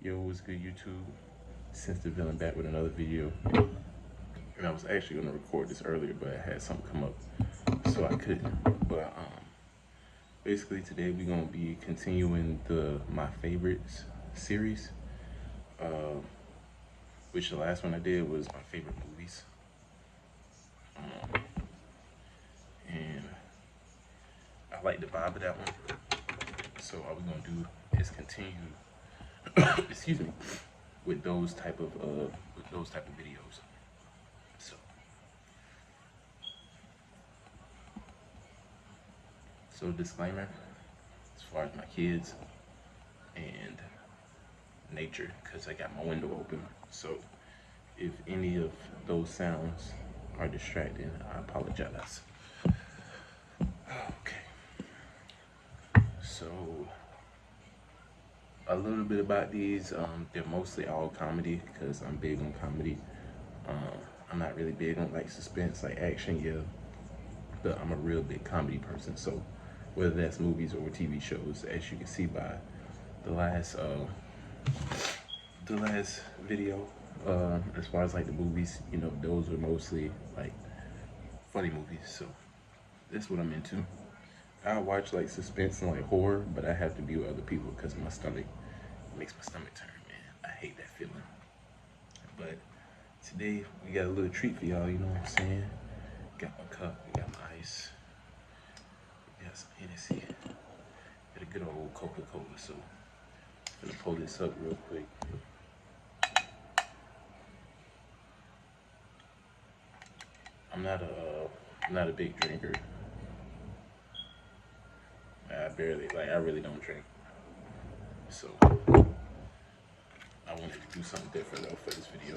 Yo, what's good, YouTube? Since the villain back with another video, and I was actually gonna record this earlier, but I had something come up, so I couldn't. But basically today we're gonna be continuing the my favorites series, uh, which the last one I did was my favorite movies, and I like the vibe of that one. So all we're gonna do is continue, excuse me, with those type of videos. So, disclaimer, as far as my kids and nature, because I got my window open. So if any of those sounds are distracting, I apologize. Okay. So a little bit about these. They're mostly all comedy because I'm big on comedy. I'm not really big on like suspense, like action, yeah, but I'm a real big comedy person. So whether that's movies or TV shows, as you can see by the last video, as far as like the movies, you know, those are mostly like funny movies. So that's what I'm into. I watch like suspense and like horror, but I have to be with other people because my stomach makes my stomach turn, man. I hate that feeling. But today we got a little treat for y'all, you know what I'm saying? Got my cup, we got my ice, we got some Hennessy, got a good old Coca-Cola. So I'm gonna pull this up real quick. I'm not a big drinker. I really don't drink. So I wanted to do something different though for this video.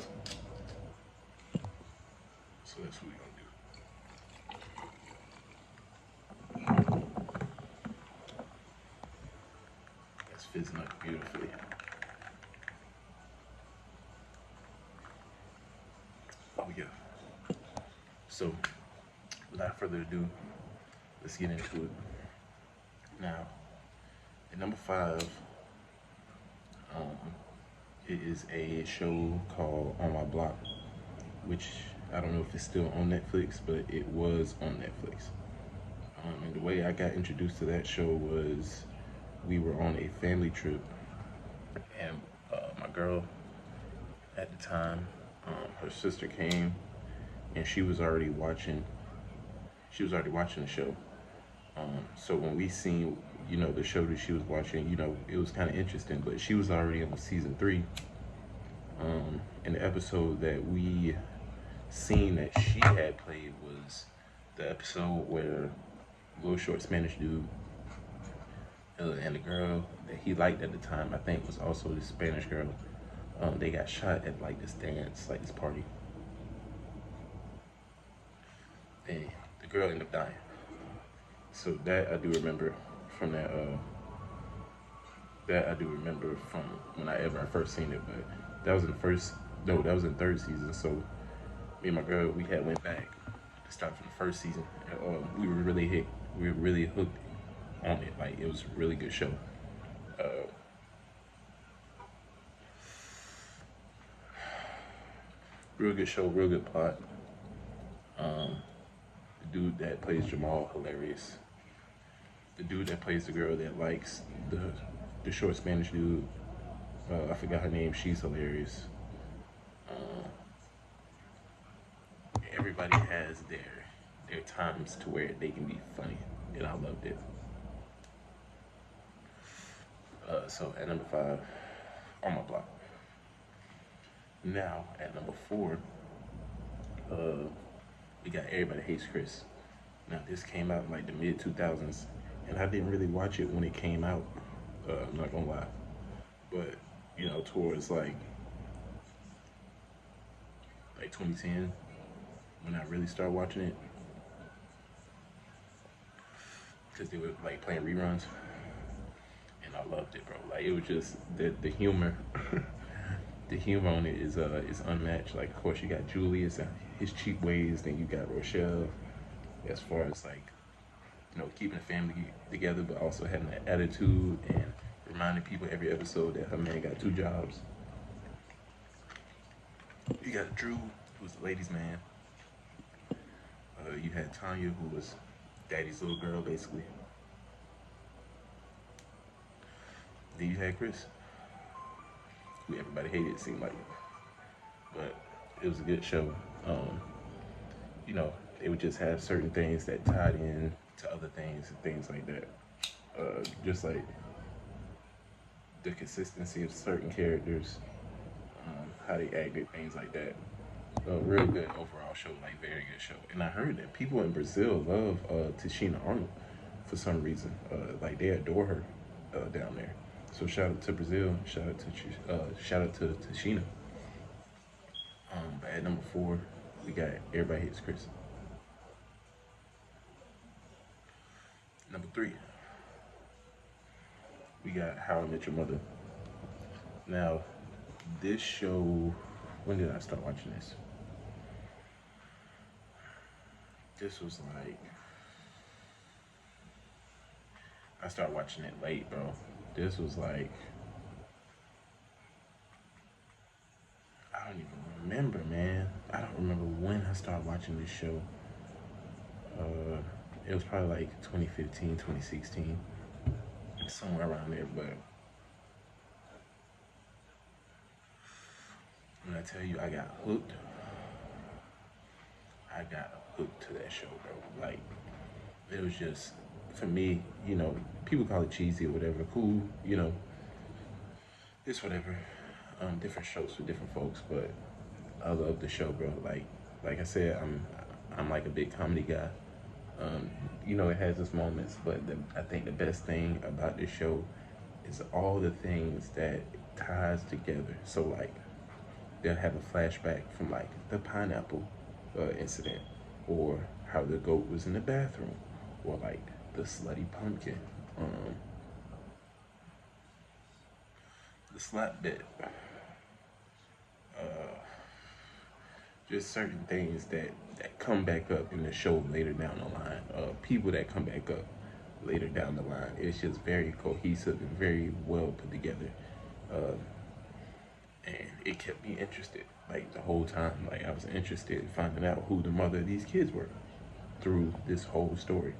So that's what we're gonna do. That's fizzing up beautifully. Oh yeah. So without further ado, let's get into it. Now, at number 5, it is a show called On My Block, which I don't know if it's still on Netflix, but it was on Netflix. And the way I got introduced to that show was we were on a family trip, and my girl at the time, her sister came, and she was already watching the show. So when we seen, you know, the show that she was watching, you know, it was kind of interesting, but she was already on season 3. And the episode that we seen that she had played was the episode where little short Spanish dude and the girl that he liked at the time, I think was also this Spanish girl, they got shot at like this dance, like this party. And the girl ended up dying. So that I do remember from that. That I do remember from when I first seen it. But that was in the first. No, that was in 3rd season. So me and my girl, we had went back to start from the 1st season. And, we were really hooked on it. Like it was a really good show. Real good show, real good plot. The dude that plays Jamal, hilarious. The dude that plays the girl that likes the short Spanish dude, I forgot her name, she's hilarious. Everybody has their times to where they can be funny, and I loved it. So at number 5, On My Block. Now at number 4, we got Everybody Hates Chris. Now this came out in like the mid 2000s, and I didn't really watch it when it came out. I'm not gonna lie, but you know, towards like 2010, when I really started watching it, because they were like playing reruns, and I loved it, bro. Like it was just the humor. The humor on it is unmatched. Like of course you got Julius and his cheap ways, then you got Rochelle, as far as like, you know, keeping the family together, but also having that attitude, and reminding people every episode that her man got two jobs. You got Drew, who's the ladies' man. You had Tanya, who was daddy's little girl, basically. Then you had Chris, who everybody hated, it seemed like. But it was a good show. You know, they would just have certain things that tied in to other things and things like that. Just like the consistency of certain characters, how they acted, things like that. Real good overall show, like very good show. And I heard that people in Brazil love Tashina Arnold for some reason. Like they adore her down there. So shout out to Brazil. Shout out to Tashina. But at number 4, we got Everybody Hates Chris. Number 3, we got How I Met Your Mother. Now, this show, when did I start watching this? This was like, I started watching it late, bro. This was like, I don't even remember, man. I don't remember when I started watching this show. It was probably like 2015, 2016, somewhere around there. But when I tell you I got hooked to that show, bro. Like, it was just, for me, you know, people call it cheesy or whatever, cool, you know, it's whatever. Different shows for different folks, but I love the show, bro. Like I said, I'm like a big comedy guy. You know, it has its moments, but I think the best thing about this show is all the things that ties together. So like, they'll have a flashback from like the pineapple incident, or how the goat was in the bathroom, or like the slutty pumpkin, the slap bit. Just certain things that come back up in the show later down the line. People that come back up later down the line. It's just very cohesive and very well put together. And it kept me interested, like the whole time. Like I was interested in finding out who the mother of these kids were through this whole story.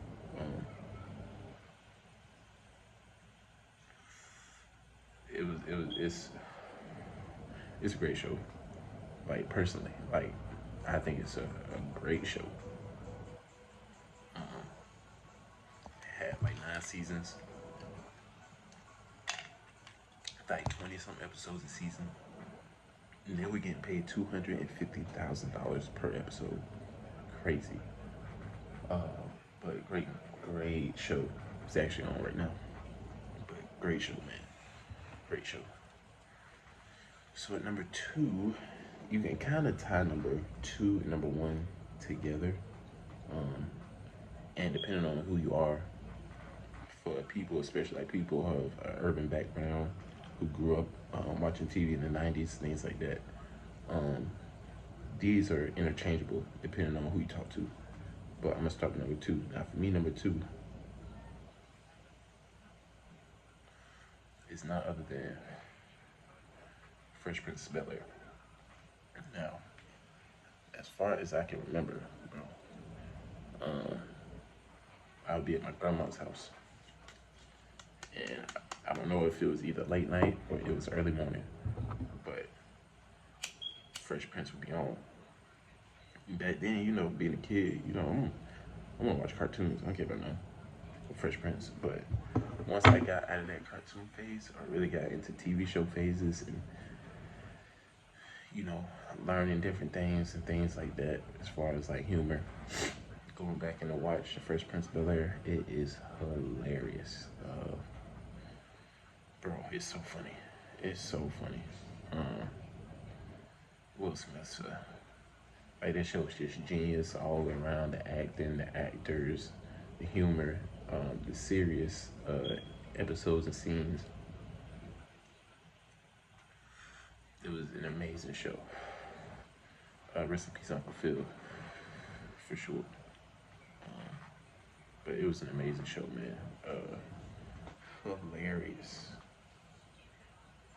It's a great show. Like personally, like I think it's a great show. It had like 9 seasons, like 20 some episodes a season. And they were getting paid $250,000 per episode. Crazy. But great show. It's actually on right now. But great show, man. Great show. So at number 2, you can kind of tie number 2 and number 1 together. And depending on who you are, for people, especially like people who have an urban background, who grew up watching TV in the 90s, things like that, these are interchangeable depending on who you talk to. But I'm gonna start with number 2. Now for me, number 2 is not other than Fresh Prince of Bel-Air. Now, as far as I can remember, bro, I would be at my grandma's house, and I don't know if it was either late night or it was early morning, but Fresh Prince would be on. Back then, you know, being a kid, you know, I'm gonna watch cartoons. I don't care about none. Fresh Prince. But once I got out of that cartoon phase, I really got into TV show phases and, you know, learning different things and things like that as far as like humor. Going back and to watch The Fresh Prince of Bel-Air, it is hilarious. Bro, it's so funny. It's so funny. Will Smith, like that show was just genius all around. The acting, the actors, the humor, the serious episodes and scenes. It was an amazing show. Rest in peace, Uncle Phil, for sure. But it was an amazing show, man. Hilarious.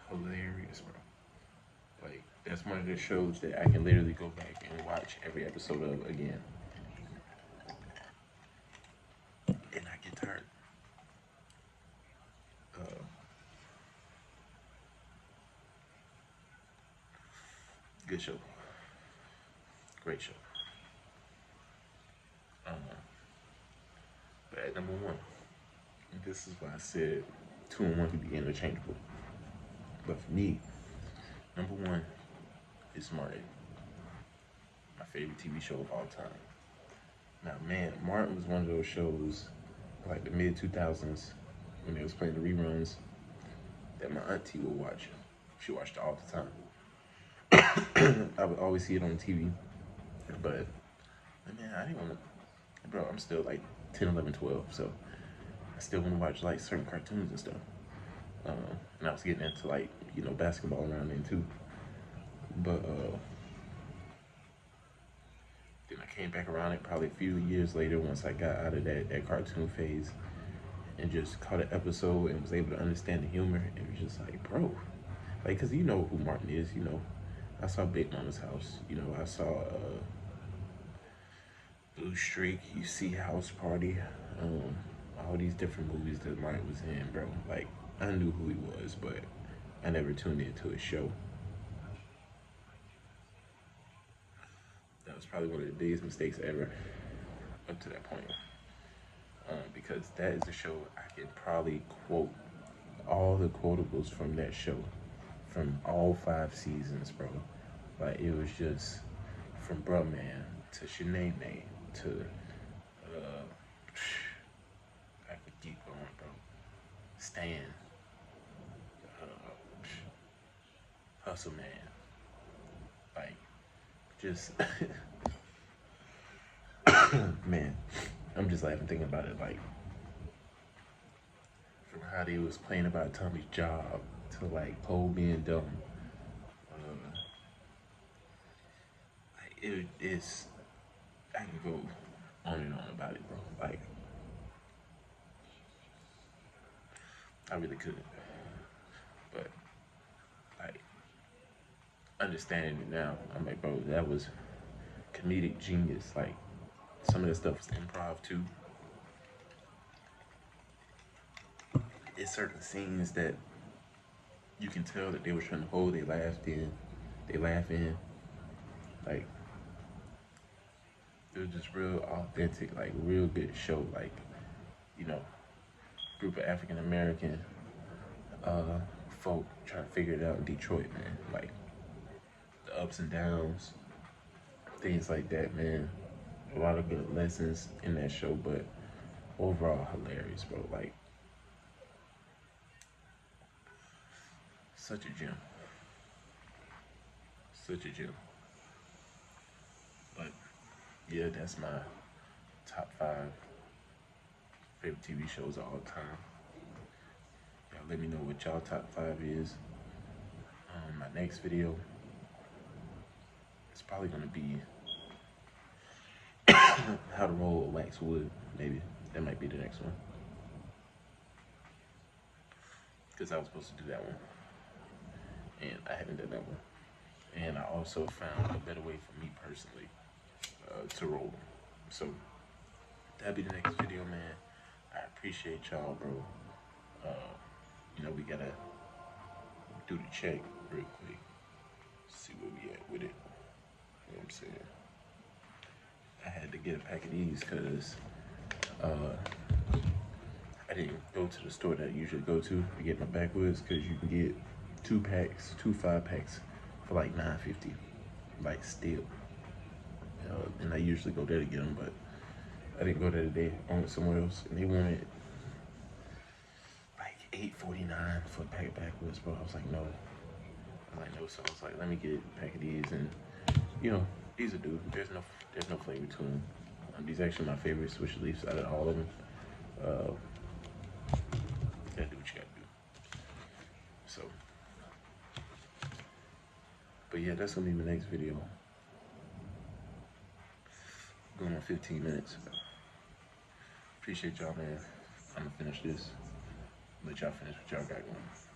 hilarious, bro. Like, that's one of the shows that I can literally go back and watch every episode of again. And I get tired. Uh, Good show. Great show. Uh, but at number one, this is why I said 2 and 1 could be interchangeable. But for me, number one is Martin, my favorite TV show of all time. Now, man, Martin was one of those shows, like the mid 2000s, when they was playing the reruns, that my auntie would watch. She watched it all the time. I would always see it on TV, but man, I didn't want to. Bro, I'm still like 10, 11, 12, so I still want to watch like certain cartoons and stuff. And I was getting into like, basketball around then too. But then I came back around it probably a few years later once I got out of that cartoon phase and just caught an episode and was able to understand the humor. It was just like, bro, like, cause you know who Martin is, I saw Big Mama's House, I saw Blue Streak, you see House Party, all these different movies that Martin was in, bro. Like, I knew who he was, but I never tuned into his show. That was probably one of the biggest mistakes ever up to that point. Because that is a show I can probably quote all the quotables from that show, from all 5 seasons, bro. Like, it was just from Bruh Man to Shanae to I could keep going, bro. Stan, Hustle Man, like, just man, I'm just laughing thinking about it. Like, from how they was playing about Tommy's job to like Poe being dumb. Like, it is. I can go on and on about it, bro. Like, I really could, but like, understanding it now, I'm like, bro, that was comedic genius. Like, some of the stuff was improv too. It's certain scenes that you can tell that they were trying to hold they laugh in. Like, it was just real authentic, like real good show. Like, group of African American folk trying to figure it out in Detroit, man. Like, the ups and downs, things like that, man. A lot of good lessons in that show, but overall hilarious, bro. Like, such a gem. Such a gem. But yeah, that's my top 5 favorite TV shows of all time. Y'all let me know what y'all top 5 is. My next video is probably gonna be how to roll a wax wood. Maybe that might be the next one, because I was supposed to do that one and I haven't done that one. And I also found a better way for me personally to roll them. So that'll be the next video, man. I appreciate y'all, bro. We gotta do the check real quick. See where we at with it. You know what I'm saying? I had to get a pack of these because I didn't go to the store that I usually go to get my backwoods, because you can get 2 5-packs for like $9.50, like, still. And I usually go there to get them, but I didn't go there today. I went somewhere else, and they wanted like $8.49 for a pack of backwoods, bro. I was like, no. So I was like, let me get a pack of these, and these are due. There's no flavor to them. These are actually my favorite Swisher Leafs out of all of them. Gotta do what you gotta do. So, but yeah, that's gonna be my next video. Going on 15 minutes. Appreciate y'all, man. I'm gonna finish this. Let y'all finish what y'all got going.